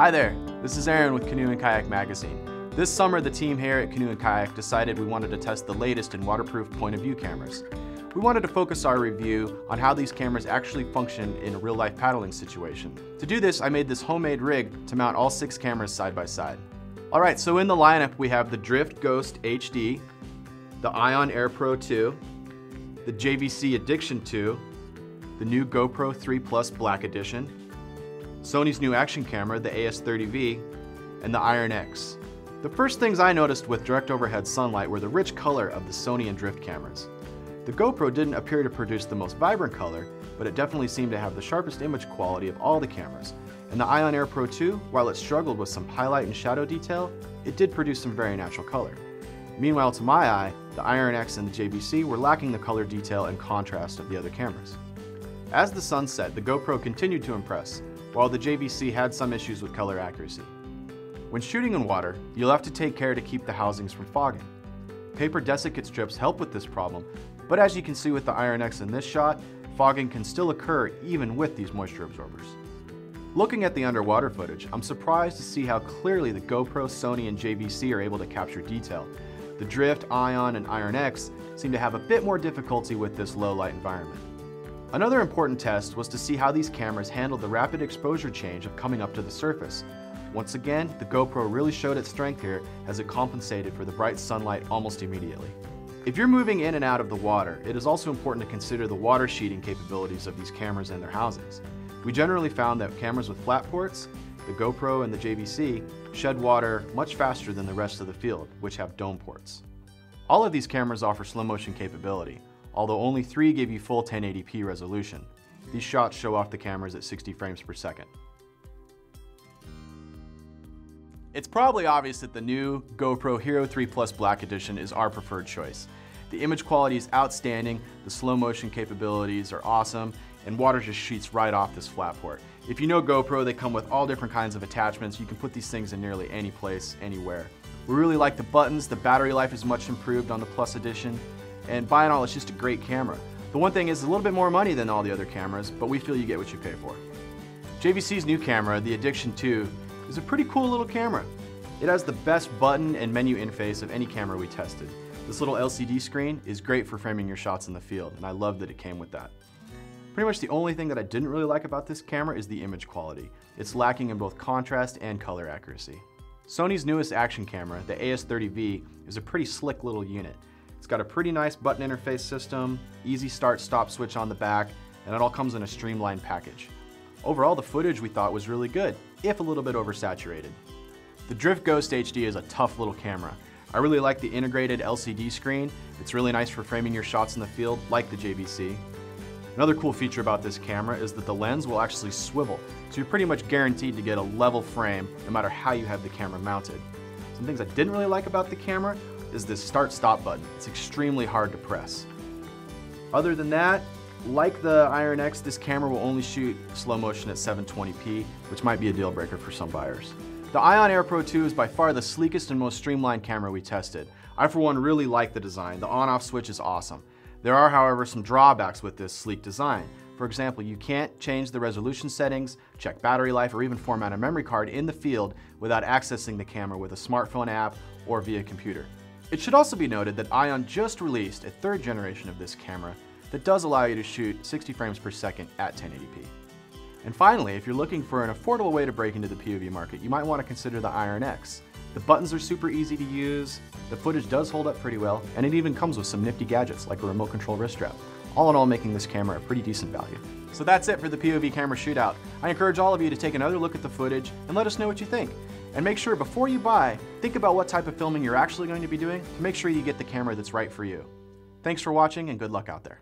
Hi there, this is Aaron with Canoe and Kayak Magazine. This summer, the team here at Canoe and Kayak decided we wanted to test the latest in waterproof point of view cameras. We wanted to focus our review on how these cameras actually function in a real-life paddling situation. To do this, I made this homemade rig to mount all 6 cameras side by side. Alright, so in the lineup we have the Drift Ghost HD, the Ion Air Pro 2, the JVC Addiction 2, the new GoPro 3 Plus Black Edition, Sony's new action camera, the AS30V, and the Iron X. The first things I noticed with direct overhead sunlight were the rich color of the Sony and Drift cameras. The GoPro didn't appear to produce the most vibrant color, but it definitely seemed to have the sharpest image quality of all the cameras. And the Ion Air Pro 2, while it struggled with some highlight and shadow detail, it did produce some very natural color. Meanwhile, to my eye, the Iron X and the JVC were lacking the color detail and contrast of the other cameras. As the sun set, the GoPro continued to impress, while the JVC had some issues with color accuracy. When shooting in water, you'll have to take care to keep the housings from fogging. Paper desiccate strips help with this problem, but as you can see with the Iron X in this shot, fogging can still occur even with these moisture absorbers. Looking at the underwater footage, I'm surprised to see how clearly the GoPro, Sony, and JVC are able to capture detail. The Drift, Ion, and Iron X seem to have a bit more difficulty with this low light environment. Another important test was to see how these cameras handled the rapid exposure change of coming up to the surface. Once again, the GoPro really showed its strength here as it compensated for the bright sunlight almost immediately. If you're moving in and out of the water, it is also important to consider the water sheeting capabilities of these cameras and their housings. We generally found that cameras with flat ports, the GoPro and the JVC, shed water much faster than the rest of the field, which have dome ports. All of these cameras offer slow motion capability, although only 3 give you full 1080p resolution. These shots show off the cameras at 60 frames per second. It's probably obvious that the new GoPro Hero 3 Plus Black Edition is our preferred choice. The image quality is outstanding, the slow motion capabilities are awesome, and water just shoots right off this flat port. If you know GoPro, they come with all different kinds of attachments. You can put these things in nearly any place, anywhere. We really like the buttons, the battery life is much improved on the Plus Edition, and by and all, it's just a great camera. The one thing is it's a little bit more money than all the other cameras, but we feel you get what you pay for. JVC's new camera, the Addiction 2, is a pretty cool little camera. It has the best button and menu interface of any camera we tested. This little LCD screen is great for framing your shots in the field, and I love that it came with that. Pretty much the only thing that I didn't really like about this camera is the image quality. It's lacking in both contrast and color accuracy. Sony's newest action camera, the AS30V, is a pretty slick little unit. It's got a pretty nice button interface system, easy start-stop switch on the back, and it all comes in a streamlined package. Overall, the footage we thought was really good, if a little bit oversaturated. The Drift Ghost HD is a tough little camera. I really like the integrated LCD screen. It's really nice for framing your shots in the field, like the JVC. Another cool feature about this camera is that the lens will actually swivel, so you're pretty much guaranteed to get a level frame no matter how you have the camera mounted. Some things I didn't really like about the camera is this start-stop button. It's extremely hard to press. Other than that, like the Iron X, this camera will only shoot slow motion at 720p, which might be a deal breaker for some buyers. The Ion Air Pro 2 is by far the sleekest and most streamlined camera we tested. I, for one, really like the design. The on-off switch is awesome. There are, however, some drawbacks with this sleek design. For example, you can't change the resolution settings, check battery life, or even format a memory card in the field without accessing the camera with a smartphone app or via computer. It should also be noted that Ion just released a 3rd generation of this camera that does allow you to shoot 60 frames per second at 1080p. And finally, if you're looking for an affordable way to break into the POV market, you might want to consider the Iron X. The buttons are super easy to use, the footage does hold up pretty well, and it even comes with some nifty gadgets like a remote control wrist strap. All in all, making this camera a pretty decent value. So that's it for the POV camera shootout. I encourage all of you to take another look at the footage and let us know what you think. And make sure before you buy, think about what type of filming you're actually going to be doing to make sure you get the camera that's right for you. Thanks for watching and good luck out there.